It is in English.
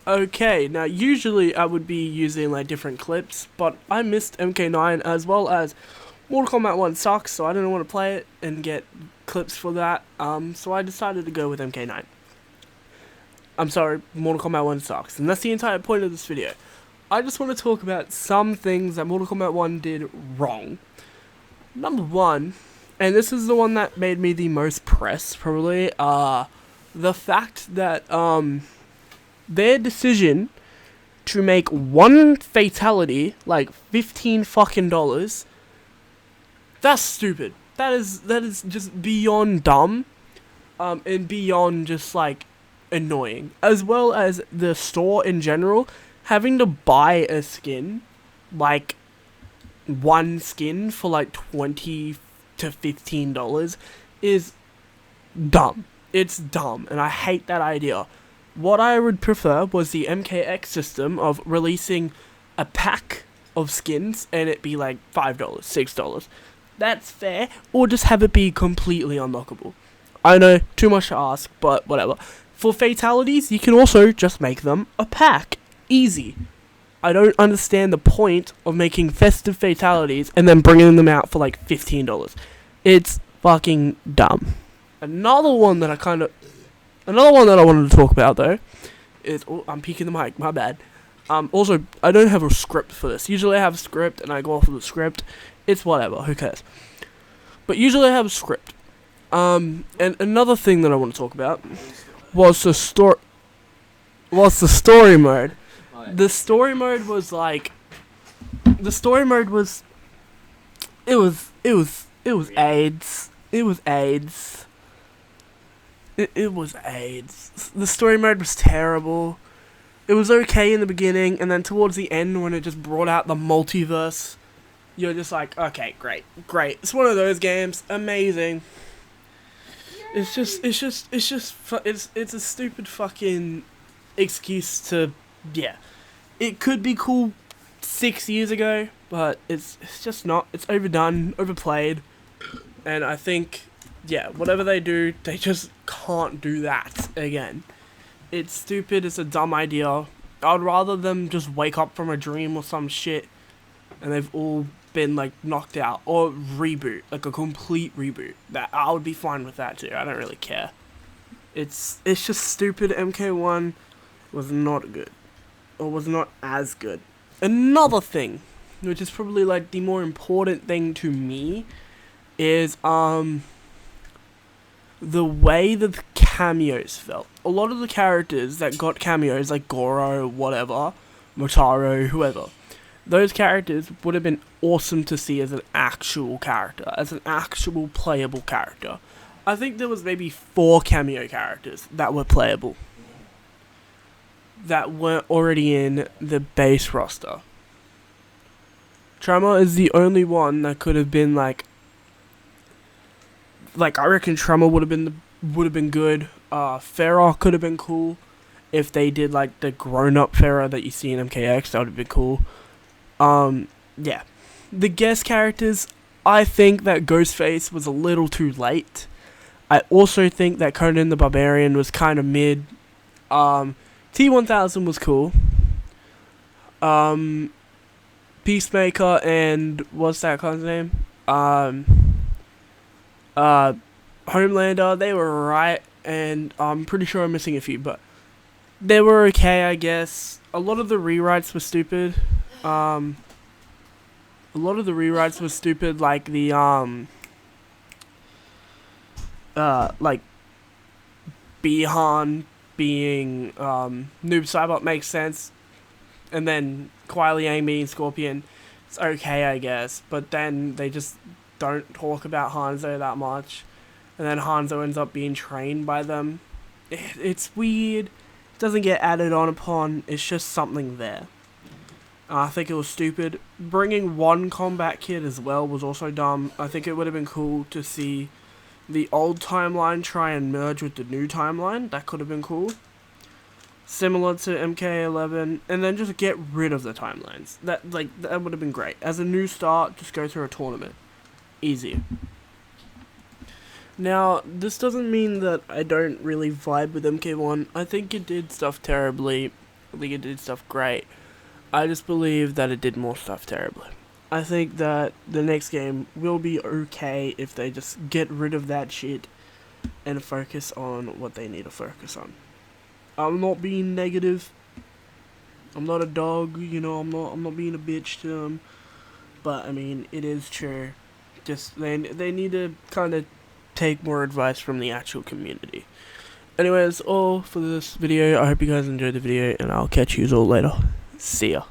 Okay, now usually I would be using like different clips, but I missed MK9 as well as Mortal Kombat 1 sucks, so I didn't want to play it and get clips for that. So I decided to go with MK9. I'm sorry, Mortal Kombat 1 sucks, and that's the entire point of this video. I just want to talk about some things that Mortal Kombat 1 did wrong. Number one, and this is the one that made me the most press, probably, the fact that, their decision to make one fatality, like 15 fucking dollars, that's stupid. That is just beyond dumb, and beyond just, like, annoying. As well as the store in general, having to buy a skin, like, one skin for, like, 20 to $15 is dumb. It's dumb, and I hate that idea. What I would prefer was the MKX system of releasing a pack of skins and it be like $5, $6. That's fair, or just have it be completely unlockable. I know, too much to ask, but whatever. For fatalities, you can also just make them a pack. Easy. I don't understand the point of making festive fatalities and then bringing them out for like $15. It's fucking dumb. Another one that I wanted to talk about though is, oh, I'm peeking the mic, my bad. Also, I don't have a script for this. Usually I have a script and I go off of the script. It's whatever, who cares? But usually I have a script. And another thing that I want to talk about was the story mode. The story mode was like, it was AIDS. It was AIDS. It was AIDS. The story mode was terrible. It was okay in the beginning, and then towards the end, when it just brought out the multiverse, you're just like, okay, great. It's one of those games, amazing. It's a stupid fucking excuse to, yeah. It could be cool 6 years ago, but it's just not. It's overdone, overplayed, and I think, yeah, whatever they do, they just can't do that again. It's stupid, it's a dumb idea. I'd rather them just wake up from a dream or some shit and they've all been, like, knocked out. Or reboot, like a complete reboot. That I would be fine with that too, I don't really care. It's just stupid. MK1 was not good. Or was not as good. Another thing, which is probably, like, the more important thing to me, is, the way that the cameos felt. A lot of the characters that got cameos, like Goro, whatever, Motaro, whoever, those characters would have been awesome to see as an actual character, as an actual playable character. I think there was maybe 4 cameo characters that were playable, that weren't already in the base roster. Tremor is the only one that could have been like I reckon Tremor would have been good. Farah could have been cool if they did like the grown-up Farah that you see in MKX. That would have been cool. Yeah, the guest characters. I think that Ghostface was a little too late. I also think that Conan the Barbarian was kind of mid. T1000 was cool. Peacemaker and what's that guy's name? Homelander, they were right, and I'm pretty sure I'm missing a few, but they were okay, I guess. A lot of the rewrites were stupid. Like the, like, Bihan being, Noob Saibot makes sense, and then Kuai Liang being Scorpion, it's okay, I guess, but then they just don't talk about Hanzo that much, and then Hanzo ends up being trained by them. It's weird. It doesn't get added on upon. It's just something there. I think it was stupid. Bringing one combat kid as well was also dumb. I think it would have been cool to see the old timeline try and merge with the new timeline. That could have been cool. Similar to MK11, and then just get rid of the timelines. That would have been great. As a new start, just go through a tournament. Easy. Now, this doesn't mean that I don't really vibe with MK1. I think it did stuff terribly. I think it did stuff great. I just believe that it did more stuff terribly. I think that the next game will be okay if they just get rid of that shit and focus on what they need to focus on. I'm not being negative. I'm not a dog, you know. I'm not being a bitch to them. But I mean, it is true. Just they need to kind of take more advice from the actual community. Anyways, all for this video. I hope you guys enjoyed the video, and I'll catch you all later. See ya.